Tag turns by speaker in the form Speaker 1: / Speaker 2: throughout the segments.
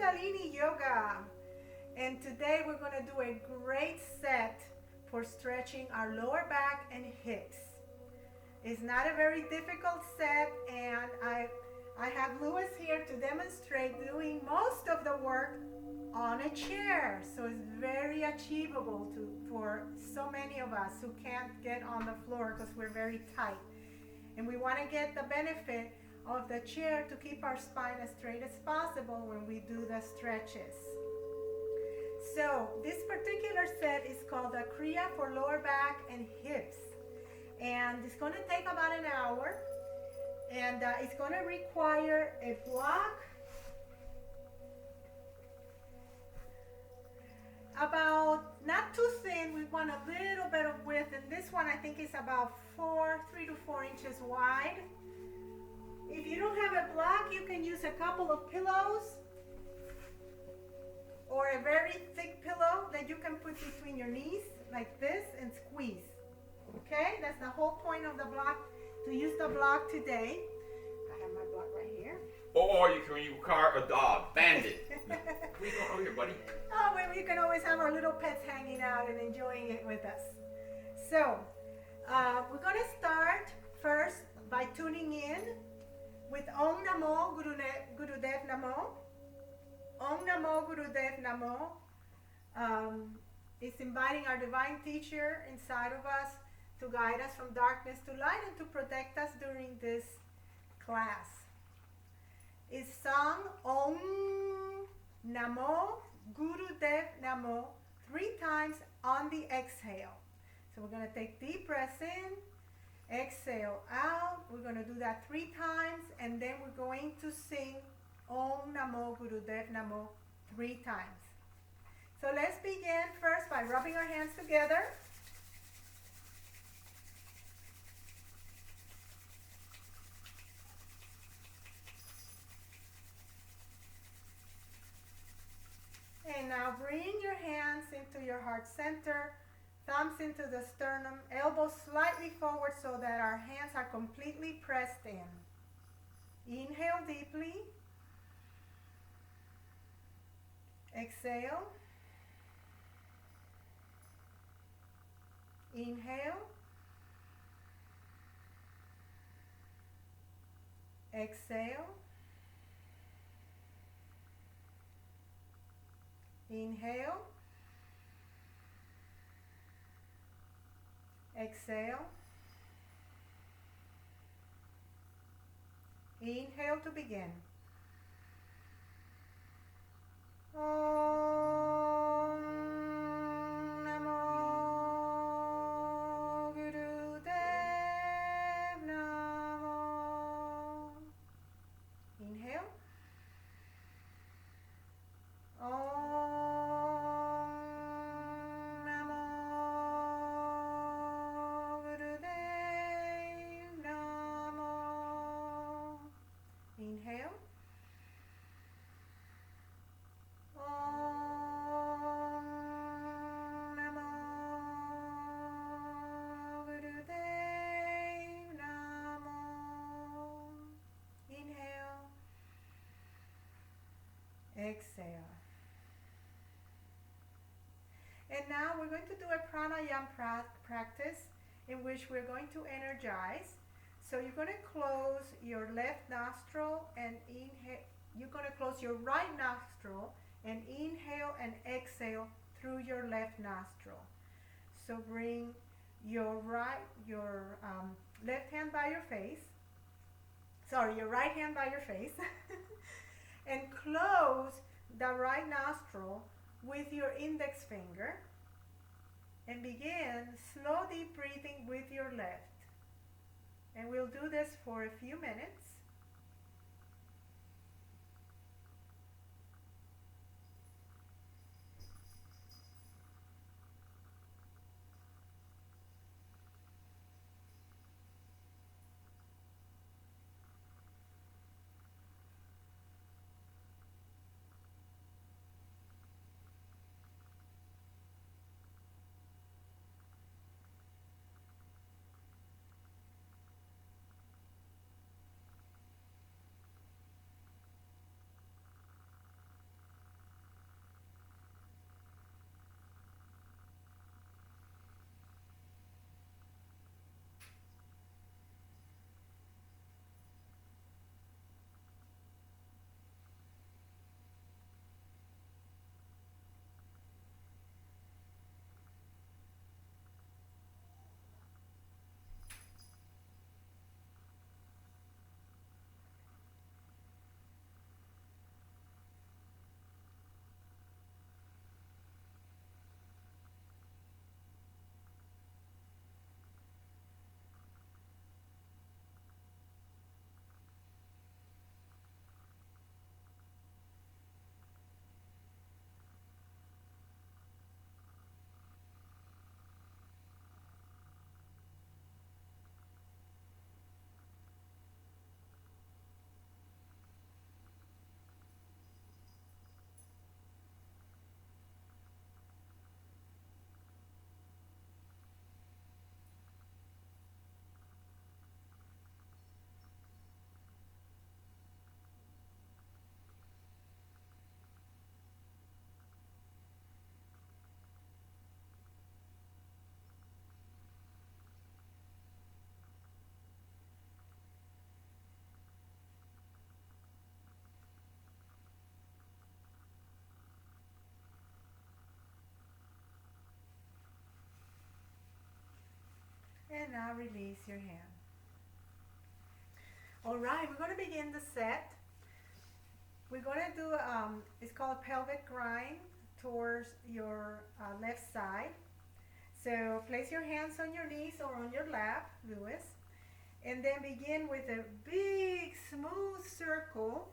Speaker 1: Kundalini Yoga. And today we're going to do a great set for stretching our lower back and hips. It's not a very difficult set, and I have Louis here to demonstrate doing most of the work on a chair. So it's very achievable for so many of us who can't get on the floor because we're very tight. And we want to get the benefit of the chair to keep our spine as straight as possible when we do the stretches. So this particular set is called the Kriya for lower back and hips. And it's going to take about an hour. And it's going to require a block about not too thin. We want a little bit of width, and this one I think is about 3 to 4 inches wide. If you don't have a block, you can use a couple of pillows or a very thick pillow that you can put between your knees like this and squeeze. Okay, that's the whole point of the block, to use the block today. I have my block right here.
Speaker 2: Or you can require a dog, bandit. We go over here, buddy.
Speaker 1: Oh, well, you can always have our little pets hanging out and enjoying it with us. So, we're going to start first by tuning in with Om Namo Gurudev Namo. Om Namo Gurudev Namo is inviting our divine teacher inside of us to guide us from darkness to light and to protect us during this class. Is sung Om Namo Gurudev Namo 3 times on the exhale. So we're going to take deep breaths in, exhale out. We're going to do that 3 times, and then we're going to sing Om Namo Gurudev Namo 3 times. So let's begin first by rubbing our hands together. And now bring your hands into your heart center, thumbs into the sternum, elbows slightly forward so that our hands are completely pressed in. Inhale deeply. Exhale. Inhale. Exhale. Inhale. Exhale. Inhale to begin. Om Namo Gurudev Namo. Inhale. Inhale. Om Namo Gurudev Namo. Inhale. Exhale. And now we're going to do a pranayama practice in which we're going to energize. So you're going to close your left nostril and inhale. You're going to close your right nostril and inhale and exhale through your left nostril. So bring your left hand by your face. Sorry, your right hand by your face. And close the right nostril with your index finger. And begin slow deep breathing with your left. And we'll do this for a few minutes. now release your hand. All right, we're going to begin the set. We're going to do, it's called pelvic grind towards your left side. So place your hands on your knees or on your lap, Louis, and then begin with a big smooth circle.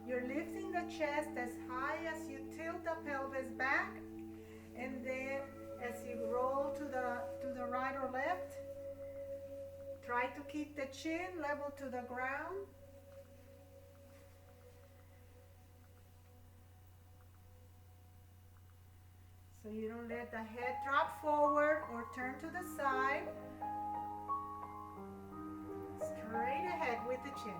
Speaker 1: You're lifting the chest as high as you tilt the pelvis back, and then as you roll to the right or left, try to keep the chin level to the ground. So you don't let the head drop forward or turn to the side. Straight ahead with the chin.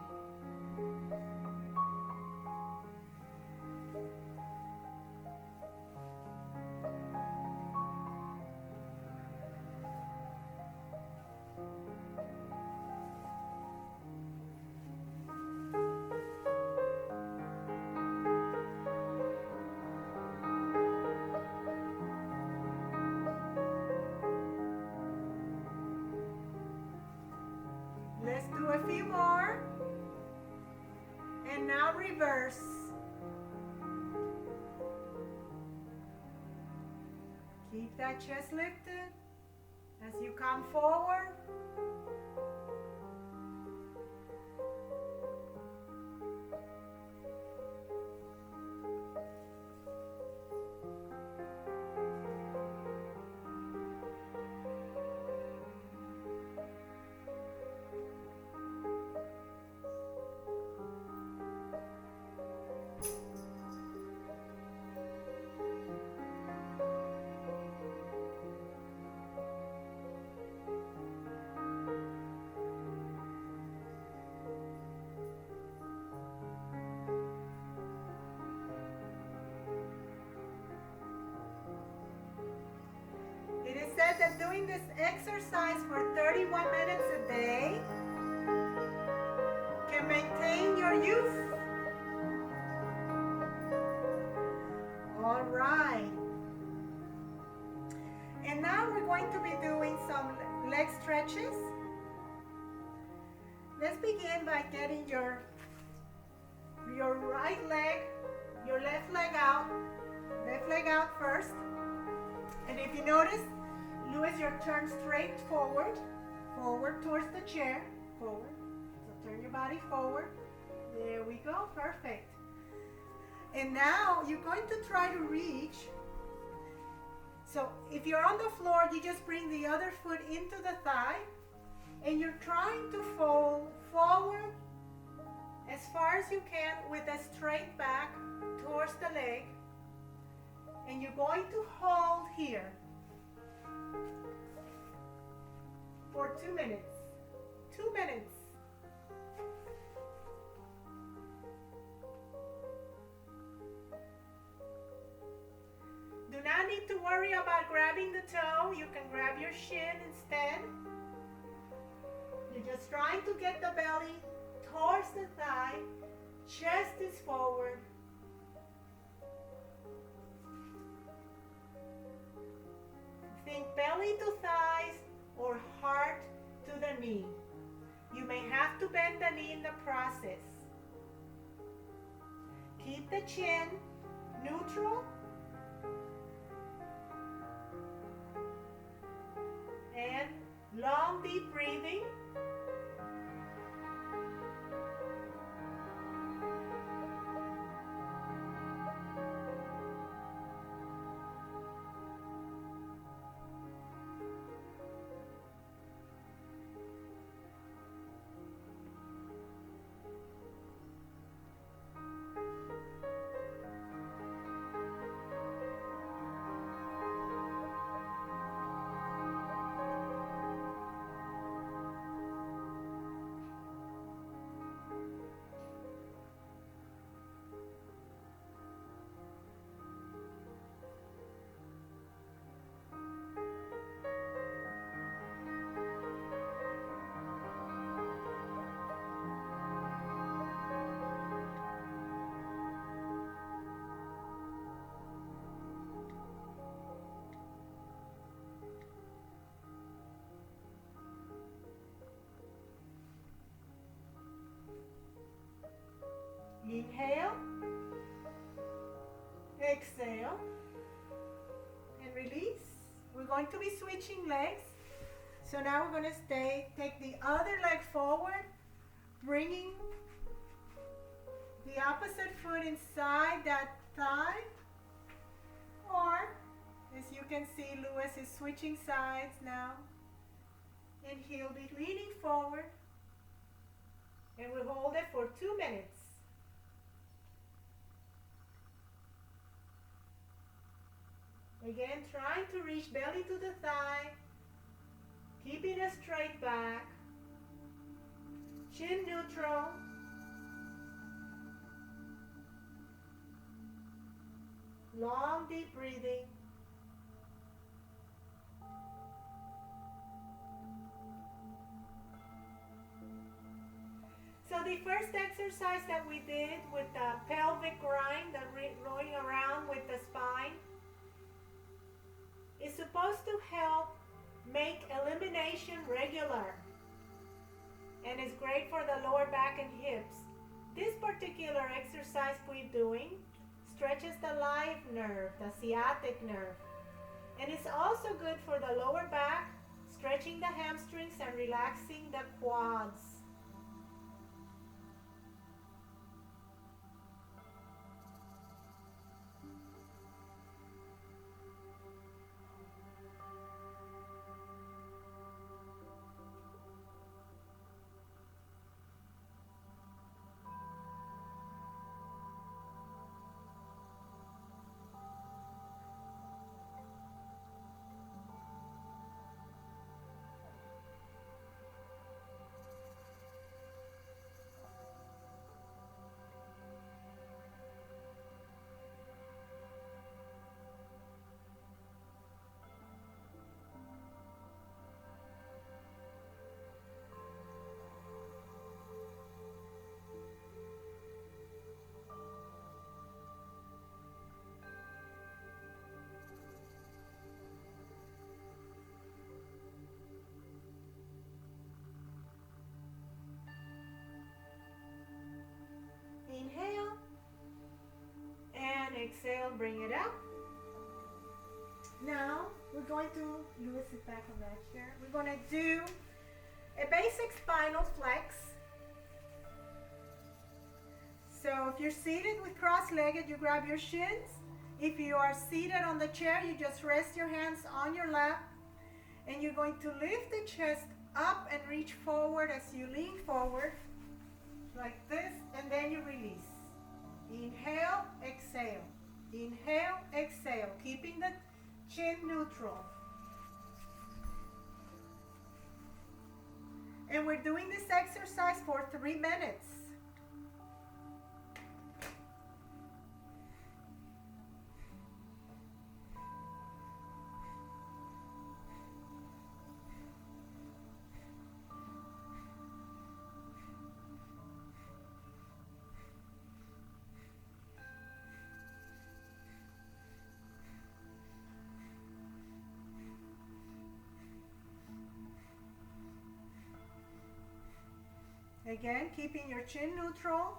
Speaker 1: Let's do a few more. And now reverse. Keep that chest lifted as you come forward. It is said that doing this exercise for 31 minutes a day can maintain your youth. All right. And now we're going to be doing some leg stretches. Let's begin by getting your right leg, your left leg out first. And if you notice, Louis, you're turned straight forward towards the chair, forward. So turn your body forward. There we go, perfect. And now you're going to try to reach. So if you're on the floor, you just bring the other foot into the thigh, and you're trying to fold forward as far as you can with a straight back towards the leg. And you're going to hold here for 2 minutes. 2 minutes. Do not need to worry about grabbing the toe. You can grab your shin instead. You're just trying to get the belly towards the thigh. Chest is forward. Think belly to thighs or heart to the knee. You may have to bend the knee in the process. Keep the chin neutral and long deep breathing. Inhale, exhale, and release. We're going to be switching legs. So now we're going to take the other leg forward, bringing the opposite foot inside that thigh. Or, as you can see, Lewis is switching sides now. And he'll be leaning forward. And we'll hold it for 2 minutes. Again, trying to reach belly to the thigh. Keeping a straight back. Chin neutral. Long, deep breathing. So the first exercise that we did with the pelvic grind, the rolling around with the spine, is supposed to help make elimination regular. And is great for the lower back and hips. This particular exercise we're doing stretches the live nerve, the sciatic nerve. And it's also good for the lower back, stretching the hamstrings and relaxing the quads. Inhale and exhale, bring it up. Now we're going to, Lewis is back on that chair. We're going to do a basic spinal flex. So if you're seated with cross-legged, you grab your shins. If you are seated on the chair, you just rest your hands on your lap. And you're going to lift the chest up and reach forward as you lean forward. Like this, and then you release. Inhale, exhale. Inhale, exhale. Keeping the chin neutral. And we're doing this exercise for 3 minutes. Again, keeping your chin neutral.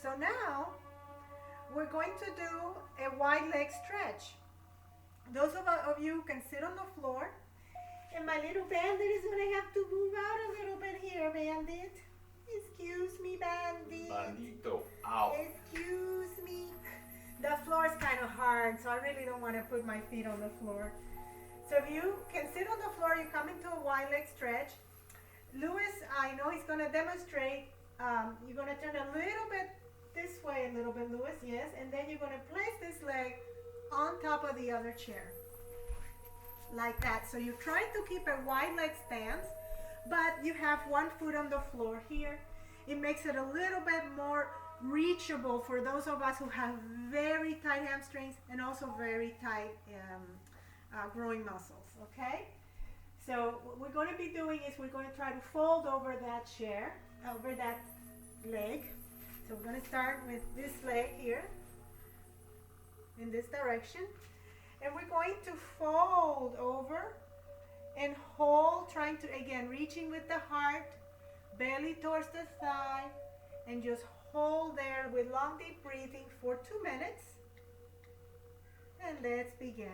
Speaker 1: So now we're going to do a wide leg stretch. Those of you who can sit on the floor, and my little bandit is going to have to move out a little bit here, bandit. Excuse me, bandit.
Speaker 2: Bandito, ow.
Speaker 1: Excuse me. The floor is kind of hard, so I really don't want to put my feet on the floor. So if you can sit on the floor, you come into a wide leg stretch. Louis, I know he's going to demonstrate. You're going to turn a little bit this way, a little bit, Louis, yes. And then you're going to place this leg on top of the other chair. Like that. So you're trying to keep a wide leg stance, but you have one foot on the floor here. It makes it a little bit more reachable for those of us who have very tight hamstrings and also very tight groin muscles, okay? So what we're going to be doing is we're going to try to fold over that chair, over that leg. So we're going to start with this leg here in this direction. And we're going to fold over and hold, trying to, again, reaching with the heart, belly towards the thigh, and just hold there with long, deep breathing for 2 minutes. And let's begin.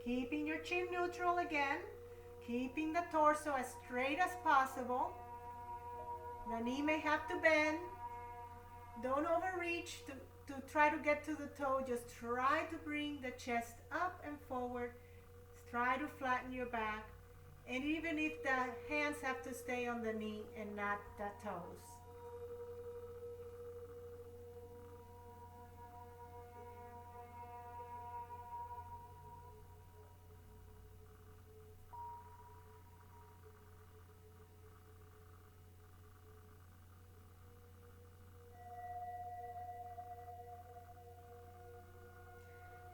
Speaker 1: Keeping your chin neutral again, keeping the torso as straight as possible. The knee may have to bend. Don't overreach to try to get to the toe. Just try to bring the chest up and forward. Try to flatten your back. And even if the hands have to stay on the knee and not the toes.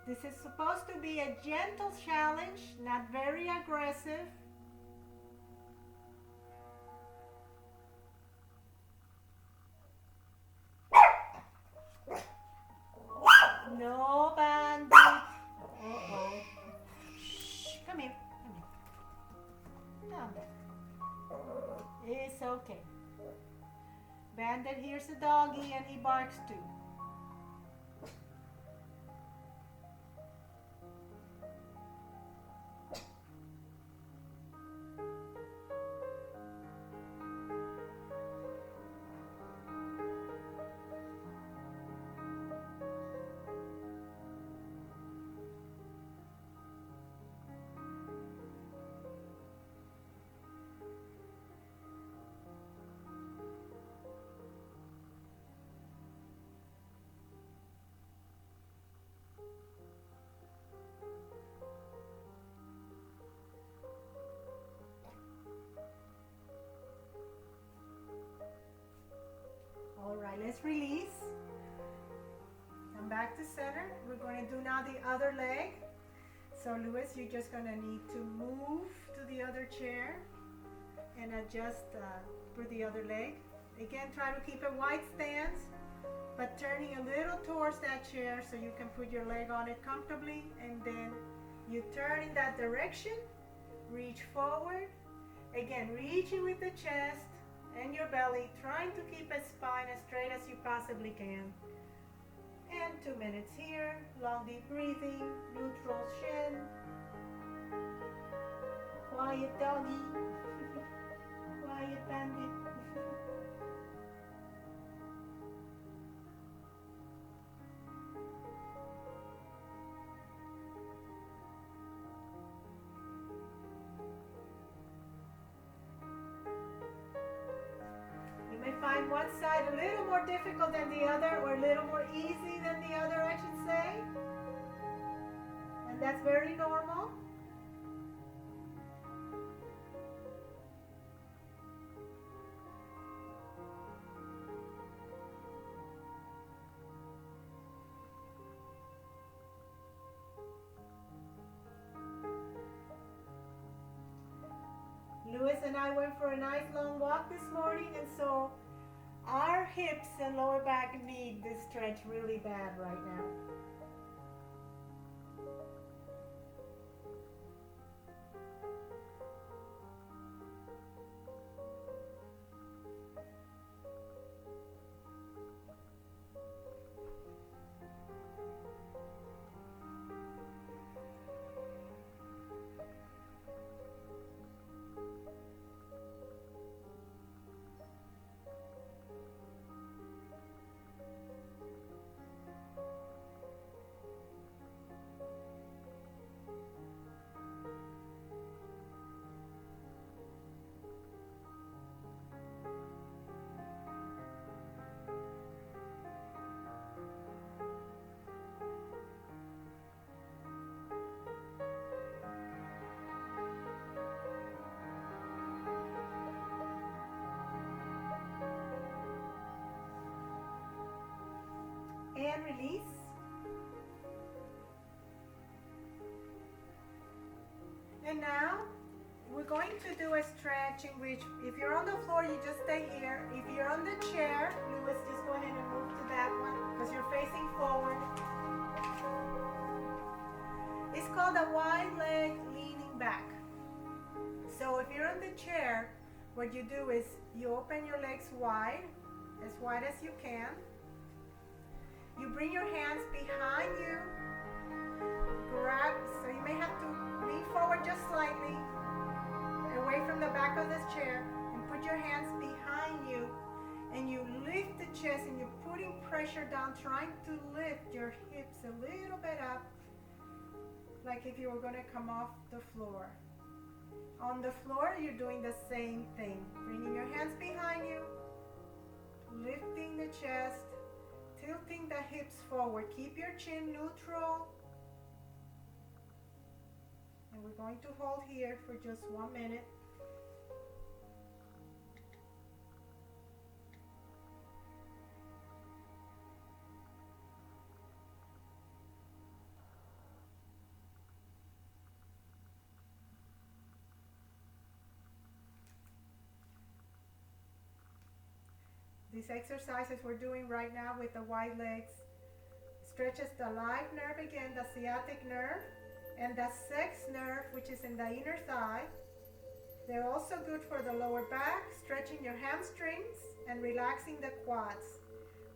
Speaker 1: This is supposed to be a gentle challenge, not very aggressive. No, bandit. Uh-oh. Shh, come here. Come here. Down there. It's okay. Bandit hears a doggy and he barks too. All right, let's release. Come back to center. We're going to do now the other leg. So Louis, you're just going to need to move to the other chair and adjust for the other leg. Again, try to keep a wide stance, but turning a little towards that chair so you can put your leg on it comfortably, and then you turn in that direction, reach forward. Again, reaching with the chest and your belly, trying to keep a spine as straight as you possibly can. And 2 minutes here, long deep breathing, neutral chin. Quiet doggy. Quiet bandit. Find one side a little more difficult than the other, or a little more easy than the other, I should say. And that's very normal. Louis and I went for a nice long walk this morning, and so our hips and lower back need this stretch really bad right now. release. And now we're going to do a stretch in which if you're on the floor, you just stay here. If you're on the chair, Louis, just go ahead and move to that one because you're facing forward. It's called a wide leg leaning back. So if you're on the chair, what you do is you open your legs wide as you can. You bring your hands behind you, grab, so you may have to lean forward just slightly, away from the back of this chair, and put your hands behind you, and you lift the chest, and you're putting pressure down, trying to lift your hips a little bit up, like if you were going to come off the floor. On the floor, you're doing the same thing, bringing your hands behind you, lifting the chest, tilting the hips forward. Keep your chin neutral. And we're going to hold here for just 1 minute. These exercises we're doing right now with the wide legs stretches the live nerve again, the sciatic nerve, and the sex nerve, which is in the inner thigh. They're also good for the lower back, stretching your hamstrings and relaxing the quads.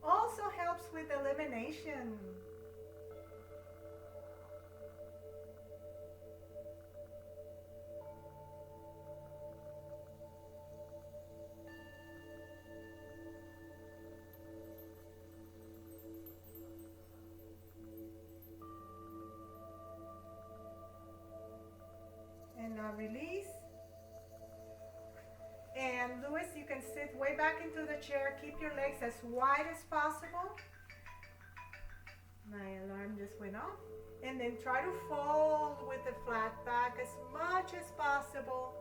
Speaker 1: Also helps with elimination. And now release. And Louis, you can sit way back into the chair. Keep your legs as wide as possible. My alarm just went off. And then try to fold with the flat back as much as possible.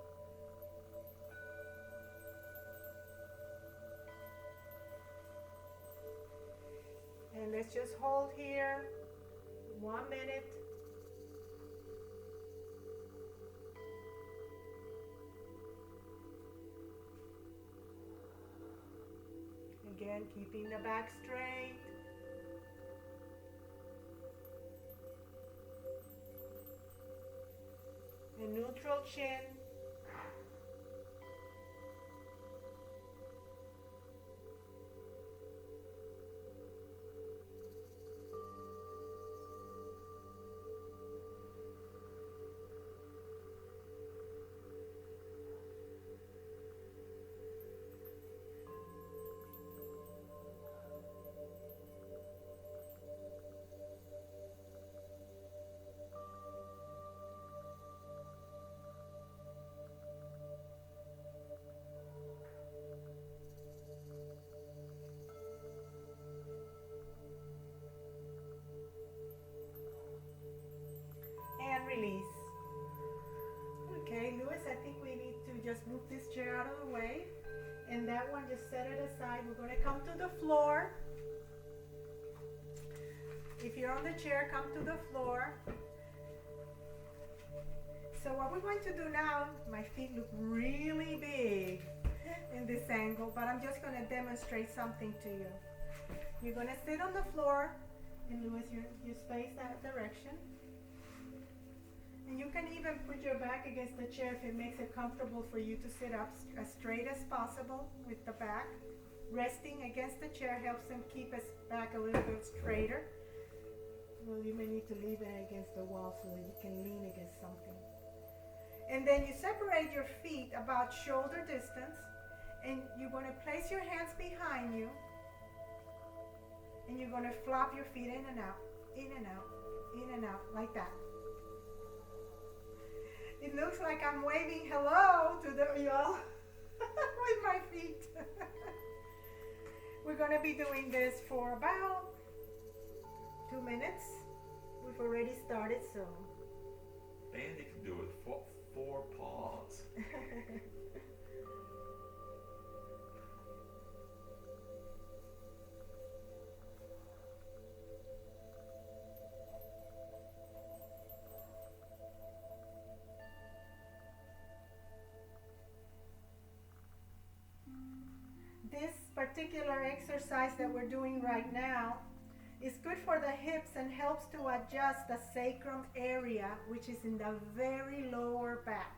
Speaker 1: And let's just hold here 1 minute. Again, keeping the back straight. A neutral chin. Release. Okay, Louis, I think we need to just move this chair out of the way. And that one, just set it aside. We're going to come to the floor. If you're on the chair, come to the floor. So what we're going to do now, my feet look really big in this angle, but I'm just going to demonstrate something to you. You're going to sit on the floor, and Louis, you face that direction. And you can even put your back against the chair if it makes it comfortable for you to sit up as straight as possible with the back. Resting against the chair helps them keep his back a little bit straighter. Well, you may need to leave it against the wall so that you can lean against something. And then you separate your feet about shoulder distance, and you're going to place your hands behind you, and you're going to flop your feet in and out, in and out, in and out, like that. It looks like I'm waving hello to y'all with my feet. We're going to be doing this for about 2 minutes. We've already started, so.
Speaker 2: Andy can do it with four paws.
Speaker 1: particular exercise that we're doing right now is good for the hips and helps to adjust the sacrum area, which is in the very lower back.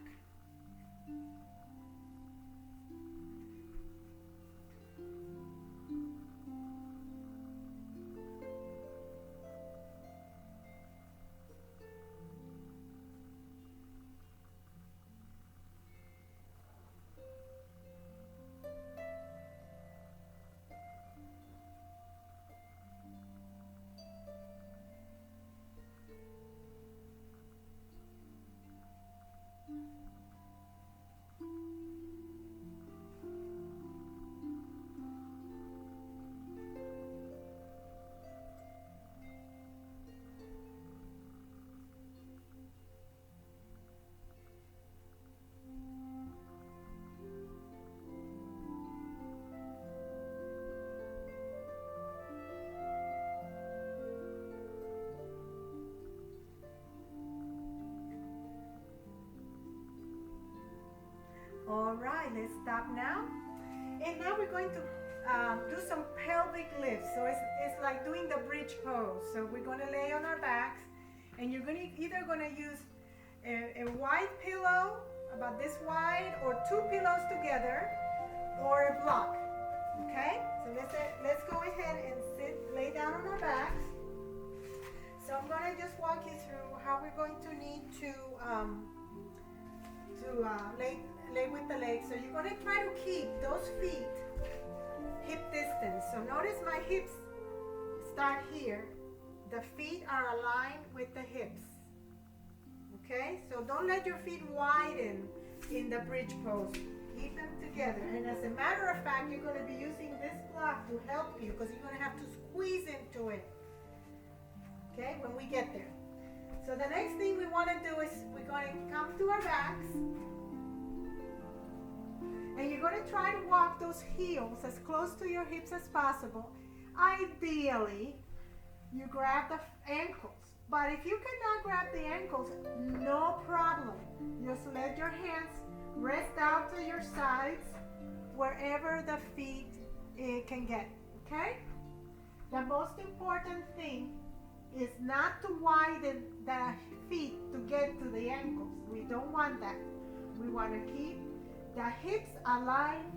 Speaker 1: All right, let's stop now. And now we're going to do some pelvic lifts. So it's like doing the bridge pose. So we're going to lay on our backs, and you're either going to use a wide pillow, about this wide, or two pillows together, or a block. Okay? So let's go ahead and lay down on our backs. So I'm going to just walk you through how we're going to need to lay with the legs. So you're going to try to keep those feet hip distance. So notice my hips start here. The feet are aligned with the hips. Okay? So don't let your feet widen in the bridge pose. Keep them together. And as a matter of fact, you're going to be using this block to help you because you're going to have to squeeze into it. Okay? When we get there. So the next thing we want to do is we're going to come to our backs. And you're going to try to walk those heels as close to your hips as possible. Ideally, you grab the ankles. But if you cannot grab the ankles, no problem. Just let your hands rest out to your sides, wherever the feet can get. Okay? The most important thing is not to widen the feet to get to the ankles. We don't want that. We want to keep the hips aligned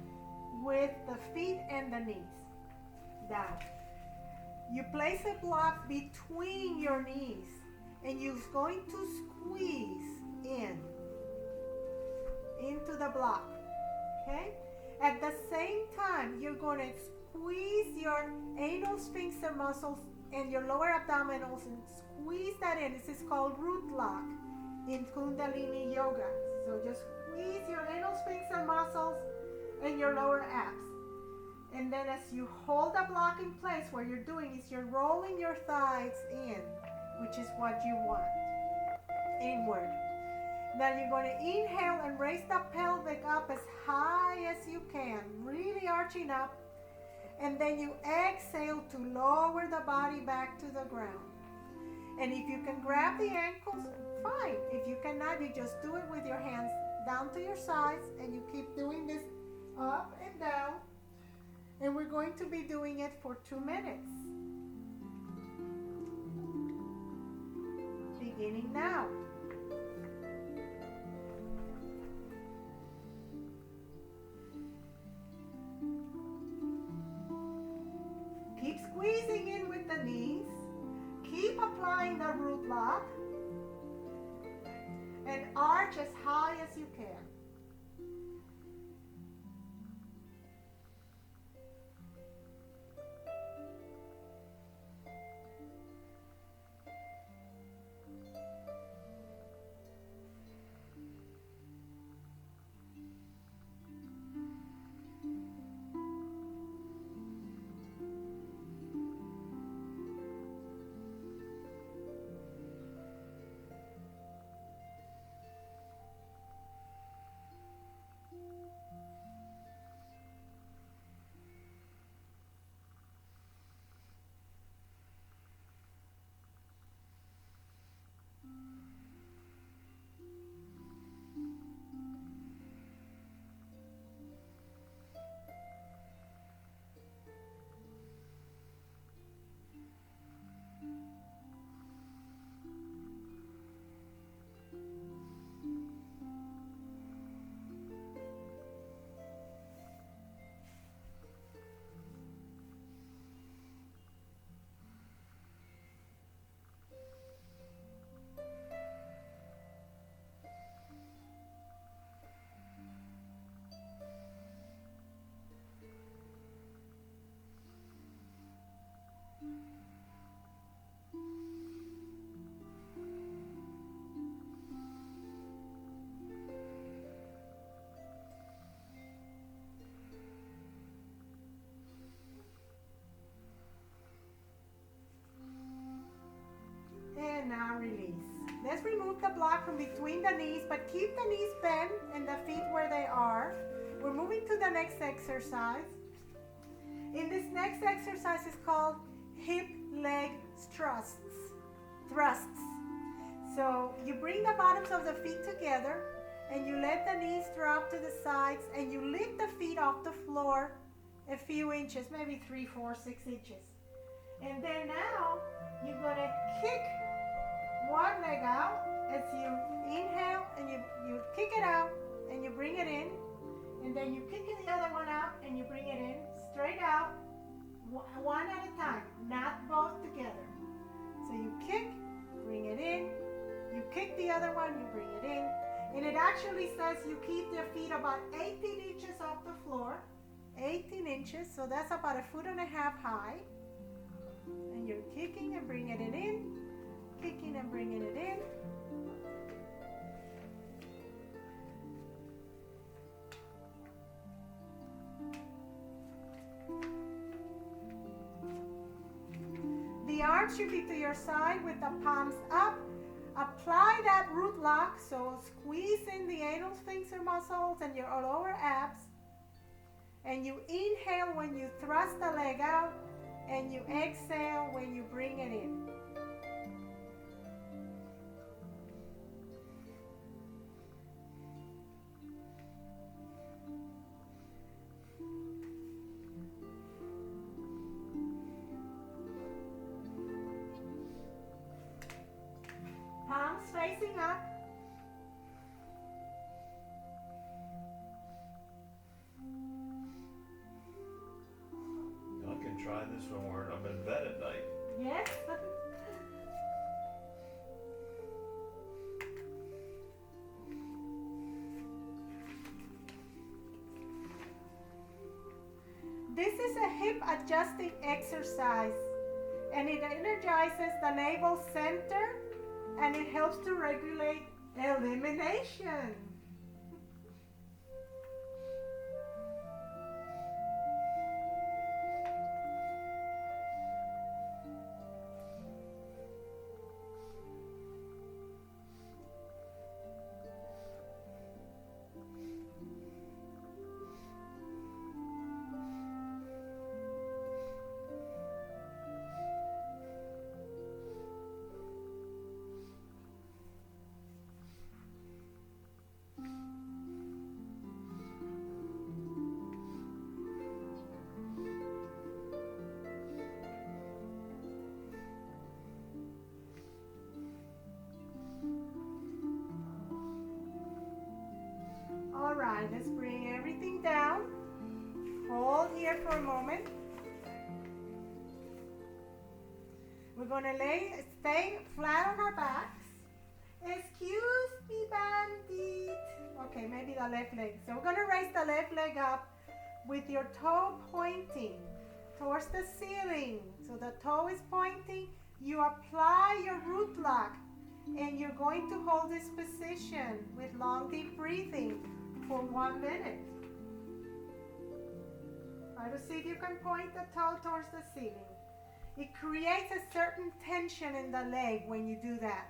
Speaker 1: with the feet and the knees. Down. You place a block between your knees and you're going to squeeze into the block. Okay? At the same time, you're going to squeeze your anal sphincter muscles and your lower abdominals and squeeze that in. This is called root lock in Kundalini Yoga. So just squeeze your anal sphincter muscles and your lower abs. And then as you hold the block in place, what you're doing is you're rolling your thighs in, which is what you want, inward. Then you're going to inhale and raise the pelvic up as high as you can, really arching up. And then you exhale to lower the body back to the ground. And if you can grab the ankles, fine. If you cannot, you just do it with your hands down to your sides, and you keep doing this up and down. And we're going to be doing it for 2 minutes. Beginning now. Keep squeezing in with the knees. Keep applying the root lock. And arch as high as you can. between the knees, but keep the knees bent and the feet where they are. We're moving to the next exercise. In this next exercise is called hip leg thrusts. So you bring the bottoms of the feet together and you let the knees drop to the sides and you lift the feet off the floor a few inches, maybe 3, 4, 6 inches. And then now you're going to kick one leg out as you inhale and you kick it out and you bring it in. And then you kick the other one out and you bring it in straight out, one at a time, not both together. So you kick, bring it in, you kick the other one, you bring it in. And it actually says you keep your feet about 18 inches off the floor, 18 inches, so that's about 1.5 feet high. And you're kicking and bringing it in, kicking and bringing it in. The arms should be to your side with the palms up. Apply that root lock, so squeeze in the anal sphincter muscles and your lower abs. And you inhale when you thrust the leg out, and you exhale when you bring it in. Palms facing up.
Speaker 3: I can try this when I'm in bed at night.
Speaker 1: Yes. This is a hip adjusting exercise, and it energizes the navel center and it helps to regulate elimination. All right, let's bring everything down. Hold here for a moment. We're going to stay flat on our backs. Excuse me, bandit. Okay, maybe the left leg. So we're going to raise the left leg up with your toe pointing towards the ceiling. So the toe is pointing. You apply your root lock and you're going to hold this position with long deep breathing for 1 minute. Try to see if you can point the toe towards the ceiling. It creates a certain tension in the leg when you do that.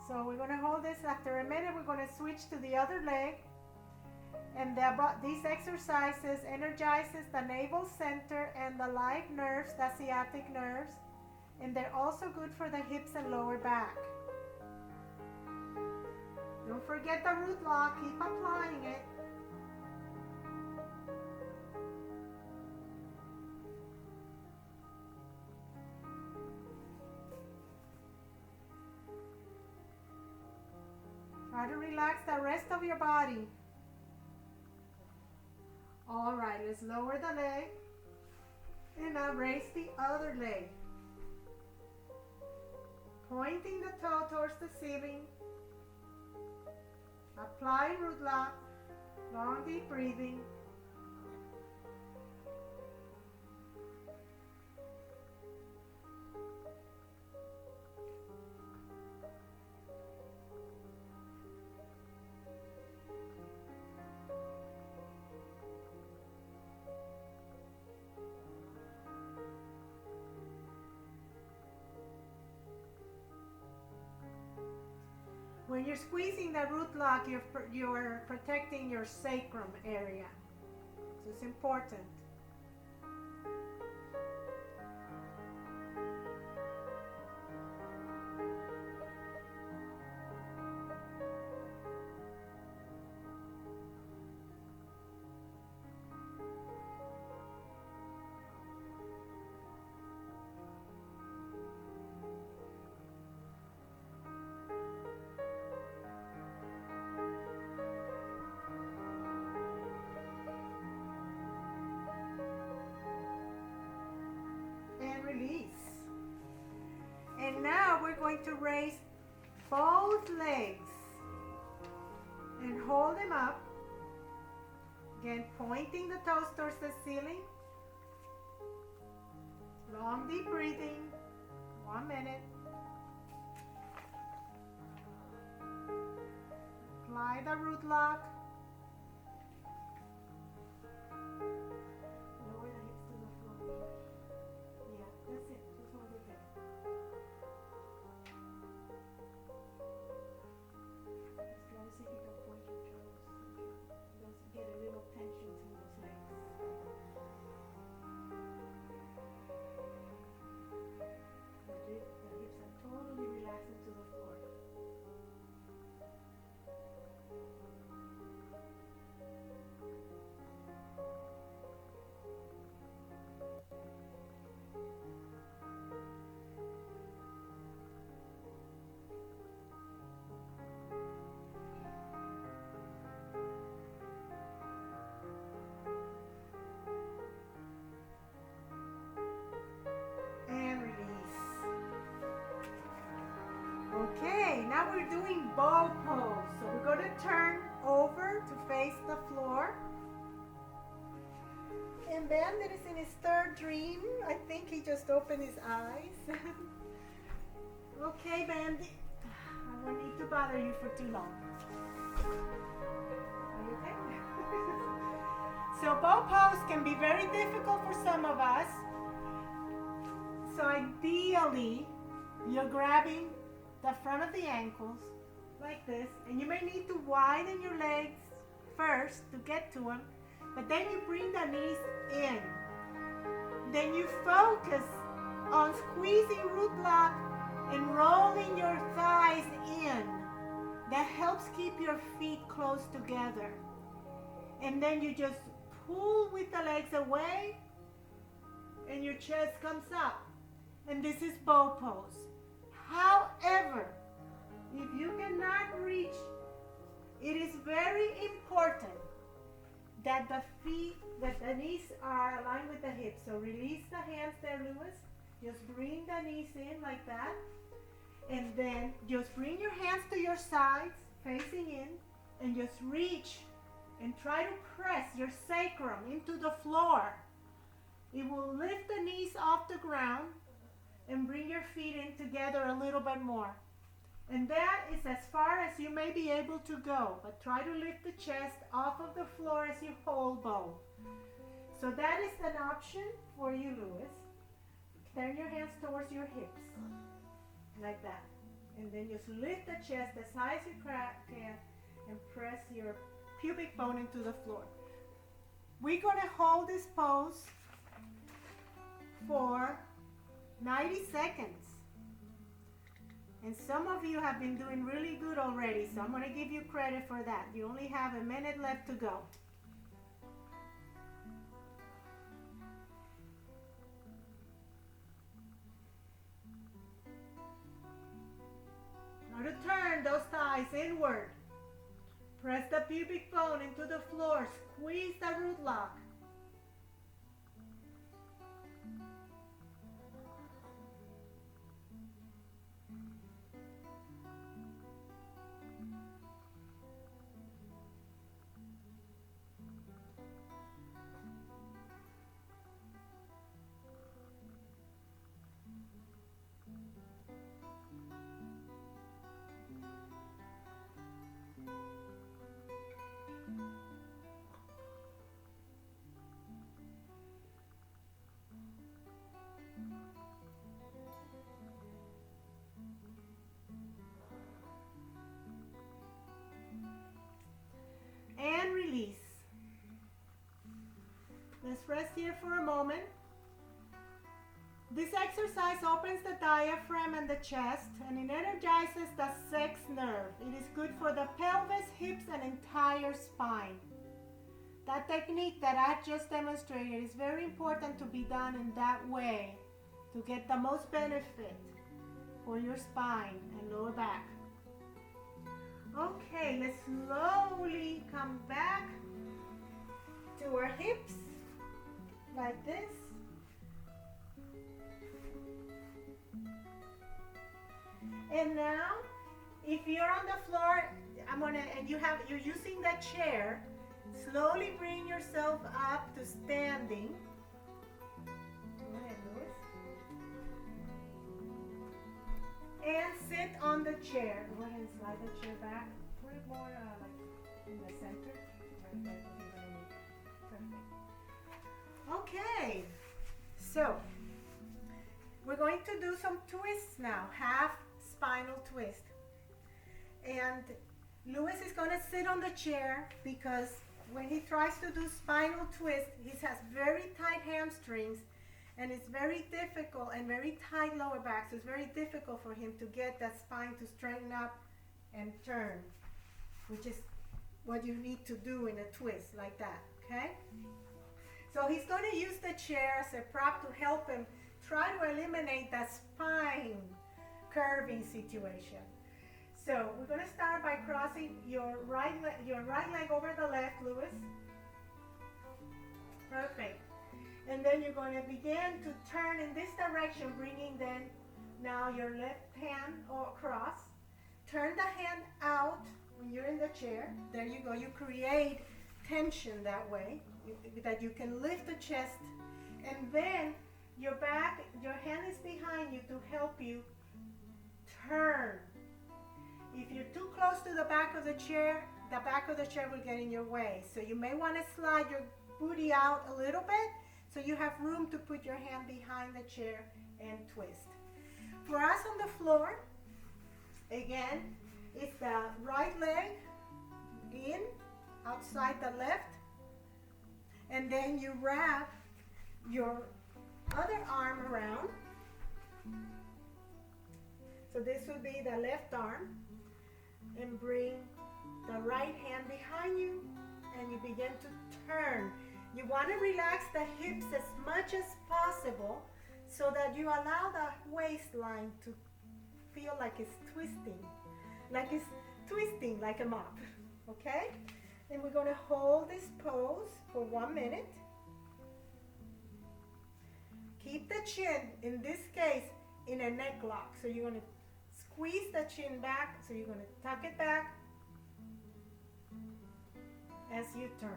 Speaker 1: So we're going to hold this. After a minute, we're going to switch to the other leg. And these exercises energizes the navel center and the light nerves, the sciatic nerves. And they're also good for the hips and lower back. Don't forget the root lock. Keep applying it. Try to relax the rest of your body. All right, let's lower the leg. And now raise the other leg. Pointing the toe towards the ceiling. Apply root lock. Long deep breathing. When you're squeezing the root lock, you're protecting your sacrum area. So it's important. Release. And now we're going to raise both legs and hold them up. Again, pointing the toes towards the ceiling. Long deep breathing. 1 minute. Apply the root lock. Lower the hips to the floor. Yeah, that's it. Just hold it there. Just try to see if you can point your toes. Just get a little tension to those legs. The hips are totally relaxing to the floor. Okay, now we're doing bow pose. So we're going to turn over to face the floor. And Bandit is in his third dream. I think he just opened his eyes. Okay, Bandit. I won't need to bother you for too long. Are you okay? So bow pose can be very difficult for some of us. So ideally, you're grabbing the front of the ankles like this, and you may need to widen your legs first to get to them, but then you bring the knees in. Then you focus on squeezing root lock and rolling your thighs in. That helps keep your feet close together. And then you just pull with the legs away and your chest comes up. And this is bow pose. However, if you cannot reach, it is very important that the knees are aligned with the hips. So release the hands there, Lewis. Just bring the knees in like that. And then just bring your hands to your sides, facing in, and just reach and try to press your sacrum into the floor. It will lift the knees off the ground and bring your feet in together a little bit more. And that is as far as you may be able to go, but try to lift the chest off of the floor as you hold bow. So that is an option for you, Lewis. Turn your hands towards your hips, like that. And then just lift the chest as high as you can and press your pubic bone into the floor. We're going to hold this pose for 90 seconds. And some of you have been doing really good already, so I'm going to give you credit for that. You only have a minute left to go. Now to turn those thighs inward. Press the pubic bone into the floor. Squeeze the root lock. Just rest here for a moment. This exercise opens the diaphragm and the chest, and it energizes the sex nerve. It is good for the pelvis, hips, and entire spine. That technique that I just demonstrated is very important to be done in that way to get the most benefit for your spine and lower back. Okay, let's slowly come back to our hips like this. And now, if you're on the floor, you're using the chair, slowly bring yourself up to standing. Go ahead, Louis. And sit on the chair. Go ahead and slide the chair back. Put it more like in the center. Right there, you're gonna need it. Perfect. Okay. So we're going to do some twists now. Half spinal twist. And Louis is going to sit on the chair because when he tries to do spinal twist, he has very tight hamstrings and it's very difficult and very tight lower back. So it's very difficult for him to get that spine to straighten up and turn, which is what you need to do in a twist like that, okay? So he's going to use the chair as a prop to help him try to eliminate that spine curving situation. So we're going to start by crossing your right leg over the left, Louis. Perfect. And then you're going to begin to turn in this direction, bringing then now your left hand across. Turn the hand out when you're in the chair. There you go. You create tension that way, that you can lift the chest. And then your hand is behind you to help you turn. If you're too close to the back of the chair will get in your way. So you may want to slide your booty out a little bit so you have room to put your hand behind the chair and twist. For us on the floor, again, it's the right leg in, outside the left, and then you wrap your other arm around. So this would be the left arm, and bring the right hand behind you and you begin to turn. You want to relax the hips as much as possible so that you allow the waistline to feel like it's twisting like a mop, okay? And we're going to hold this pose for 1 minute. Keep the chin, in this case, in a neck lock. So you're going to squeeze the chin back, so you're going to tuck it back as you turn.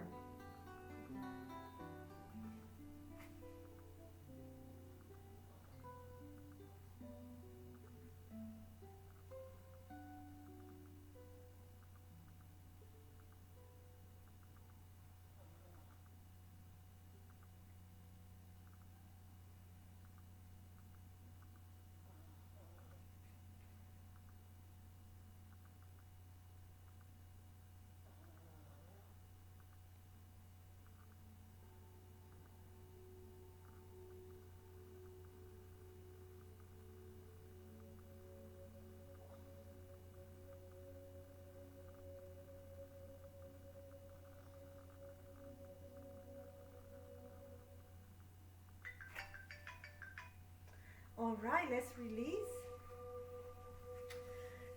Speaker 1: All right, let's release.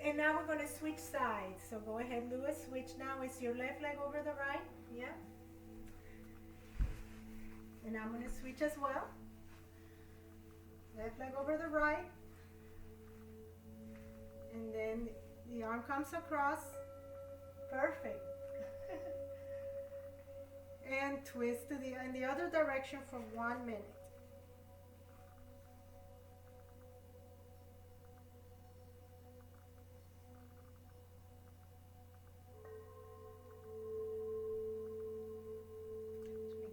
Speaker 1: And now we're going to switch sides. So go ahead, Louis, switch now. Is your left leg over the right? Yeah. And I'm going to switch as well. Left leg over the right. And then the arm comes across. Perfect. And twist to in the other direction for 1 minute.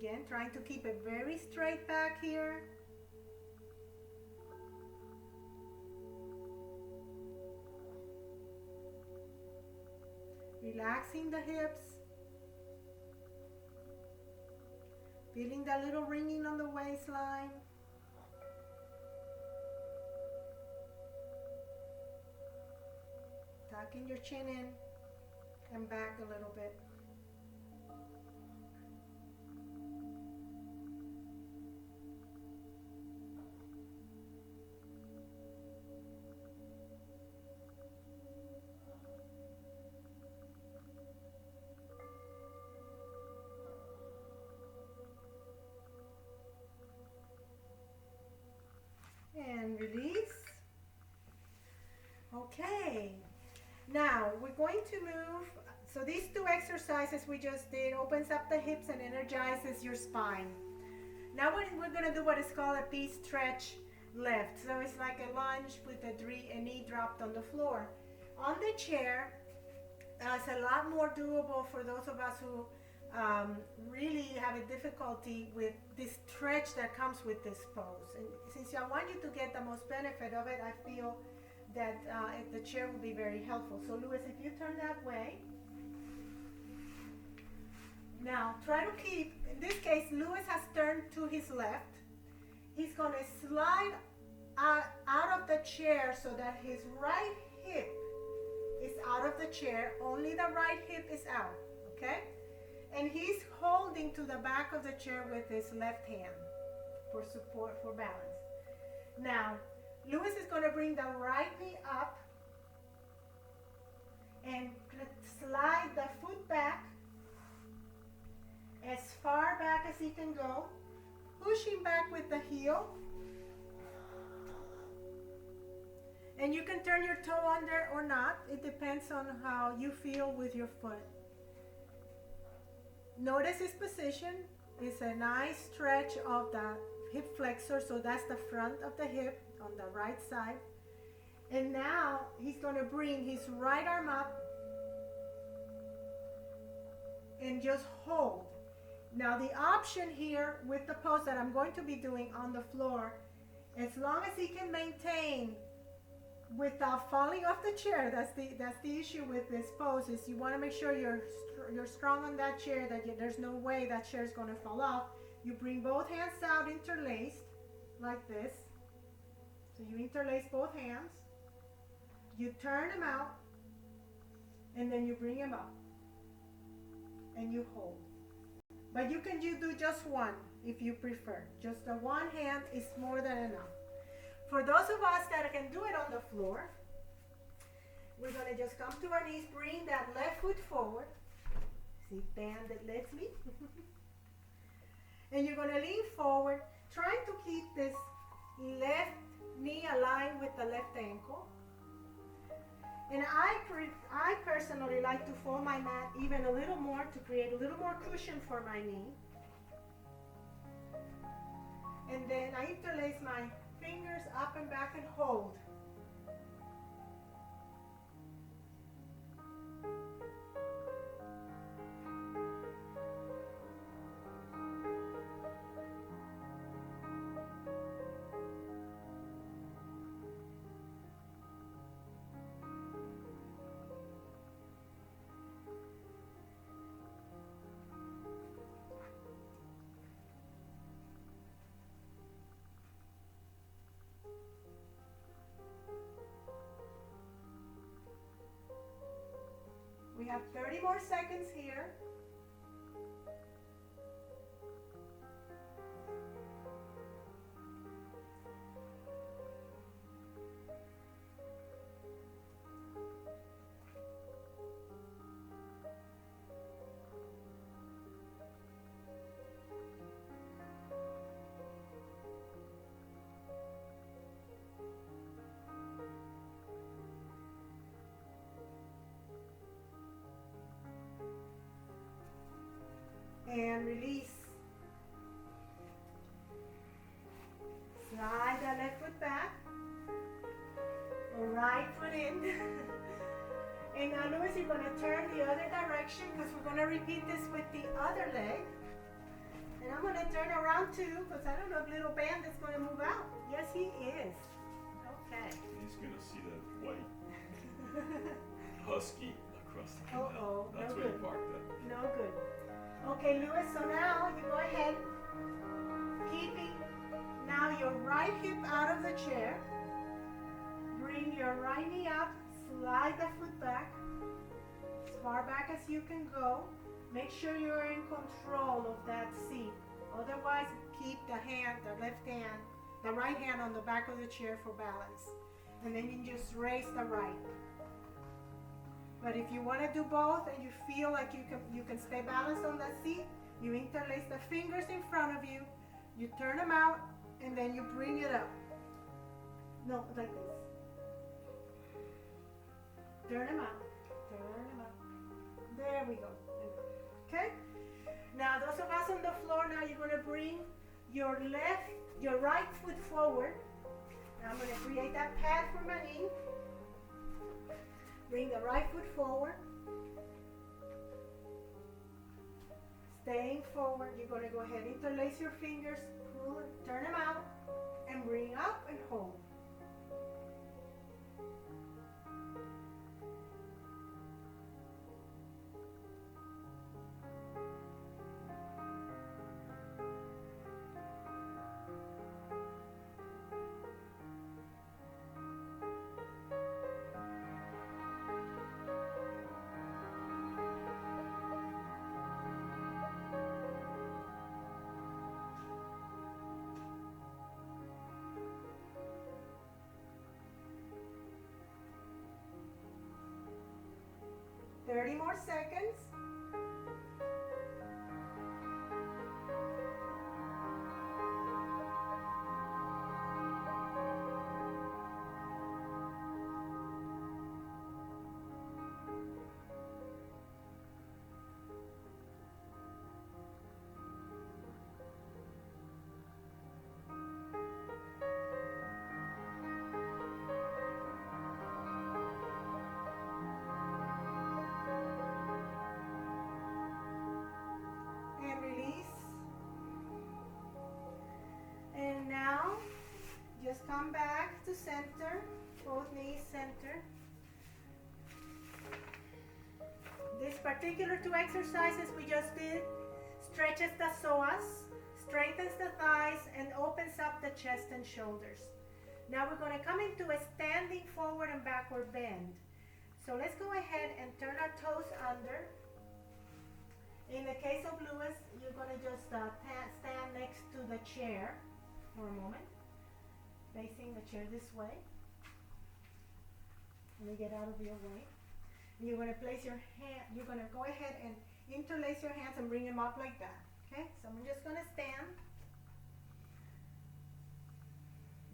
Speaker 1: Again, trying to keep it very straight back here. Relaxing the hips. Feeling that little ringing on the waistline. Tucking your chin in and back a little bit. And release. Okay. Now we're going to move. So these two exercises we just did opens up the hips and energizes your spine. Now we're going to do what is called a peace stretch lift. So it's like a lunge with a knee dropped on the floor. On the chair, it's a lot more doable for those of us who really have a difficulty with this stretch that comes with this pose. And since I want you to get the most benefit of it, I feel that the chair will be very helpful. So Louis, if you turn that way. Now try to keep, in this case, Louis has turned to his left. He's going to slide out of the chair so that his right hip is out of the chair. Only the right hip is out, okay? And he's holding to the back of the chair with his left hand for support, for balance. Now, Louis is going to bring the right knee up and slide the foot back as far back as he can go, pushing back with the heel. And you can turn your toe under or not. It depends on how you feel with your foot. Notice his position. It's a nice stretch of the hip flexor, so that's the front of the hip on the right side. And now he's going to bring his right arm up and just hold. Now the option here with the pose that I'm going to be doing on the floor, as long as he can maintain without falling off the chair, that's the issue with this pose, is you want to make sure you're strong on that chair, that there's no way that chair is going to fall off. You bring both hands out interlaced like this. So you interlace both hands, you turn them out, and then you bring them up and you hold. But you can do just one if you prefer. Just the one hand is more than enough. For those of us that can do it on the floor, we're going to just come to our knees, bring that left foot forward. See, banded lets me. And you're going to lean forward, trying to keep this left knee aligned with the left ankle. And I personally like to fold my mat even a little more to create a little more cushion for my knee. And then I interlace my fingers up and back and hold. We have 30 more seconds here. And release. Slide the left foot back. Right foot in. And now Louis, you're going to turn the other direction because we're going to repeat this with the other leg. And I'm going to turn around too because I don't know if little Bandit's going to move out. Yes, he is. Okay.
Speaker 3: He's gonna see that white husky across the canal.
Speaker 1: Uh-oh,
Speaker 3: That's
Speaker 1: no
Speaker 3: where
Speaker 1: good.
Speaker 3: he parked that.
Speaker 1: No good. Okay, Louis, so now you go ahead your right hip out of the chair. Bring your right knee up, slide the foot back, as far back as you can go. Make sure you're in control of that seat. Otherwise, keep the right hand on the back of the chair for balance. And then you just raise the right. But if you want to do both and you feel like you can stay balanced on that seat, you interlace the fingers in front of you, you turn them out, and then you bring it up. No, like this. Turn them out. Turn them out. There we go. Okay? Now, those of us on the floor, now you're going to bring your right foot forward. Now I'm going to create that pad for my knee. Bring the right foot forward. Staying forward, you're going to go ahead, interlace your fingers, pull, turn them out, and bring up and hold. Thirty more seconds. Just come back to center, both knees center. These particular two exercises we just did stretches the psoas, strengthens the thighs, and opens up the chest and shoulders. Now we're going to come into a standing forward and backward bend. So let's go ahead and turn our toes under. In the case of Lewis, you're going to just stand next to the chair for a moment, facing the chair this way. Let me get out of your way. You're going to place your hand, you're going to go ahead and interlace your hands and bring them up like that. Okay, so I'm just going to stand.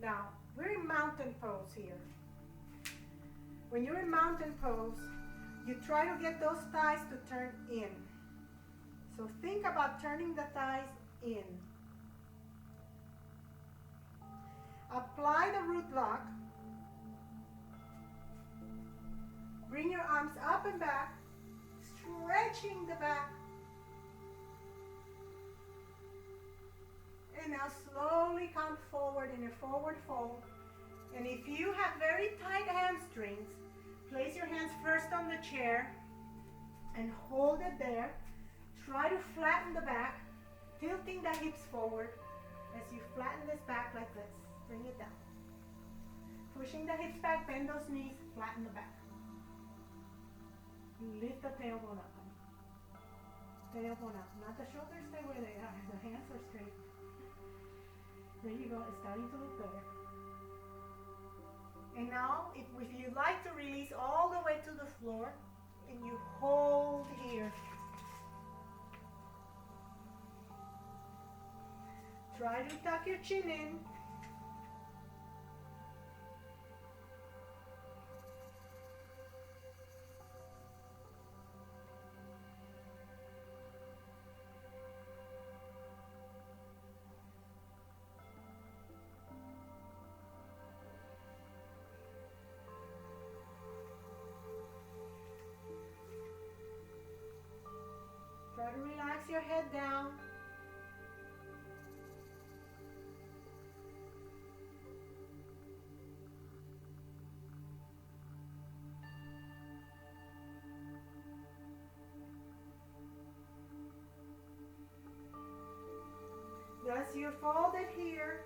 Speaker 1: Now, we're in mountain pose here. When you're in mountain pose, you try to get those thighs to turn in. So think about turning the thighs in. Apply the root lock. Bring your arms up and back, stretching the back. And now slowly come forward in a forward fold. And if you have very tight hamstrings, place your hands first on the chair and hold it there. Try to flatten the back, tilting the hips forward as you flatten this back like this. Bring it down. Pushing the hips back, bend those knees, flatten the back. Lift the tailbone up, honey. Tailbone up. Not the shoulders, stay where they are. The hands are straight. There you go. It's starting to look better. And now, if you'd like to release all the way to the floor, and you hold here. Try to tuck your chin in. Try to relax your head down. As you're folded here,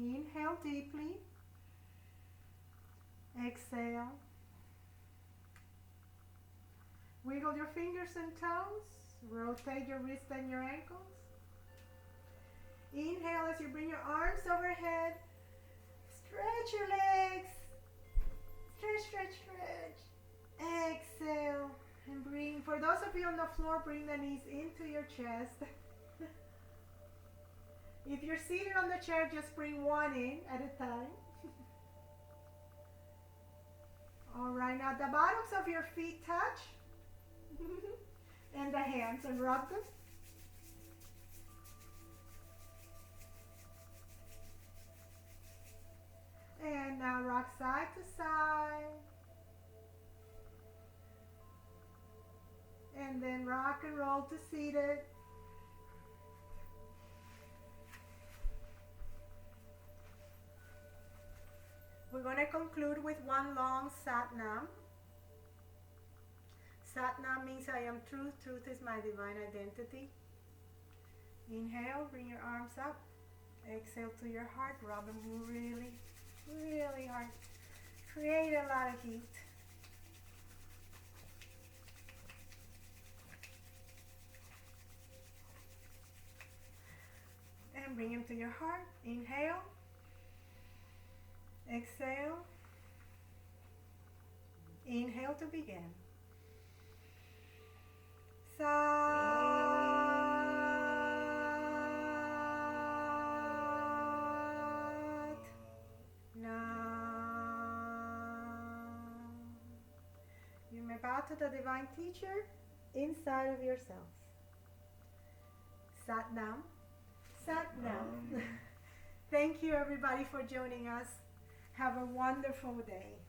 Speaker 1: Inhale deeply. Exhale. Wiggle your fingers and toes. Rotate your wrists and your ankles. Inhale as you bring your arms overhead. Stretch your legs. Stretch, stretch, stretch. Exhale. And bring, for those of you on the floor, bring the knees into your chest. If you're seated on the chair, just bring one in at a time. All right, now the bottoms of your feet touch. And the hands, and rub them. And now rock side to side. And then rock and roll to seated. We're going to conclude with one long Satnam. Satnam means I am truth. Truth is my divine identity. Inhale, bring your arms up. Exhale to your heart. Rub them really, really hard. Create a lot of heat. And bring them to your heart. Inhale. Exhale. Inhale to begin. Sat Nam. You may bow to the divine teacher inside of yourselves. Sat Nam. Sat Nam. Thank you everybody for joining us. Have a wonderful day.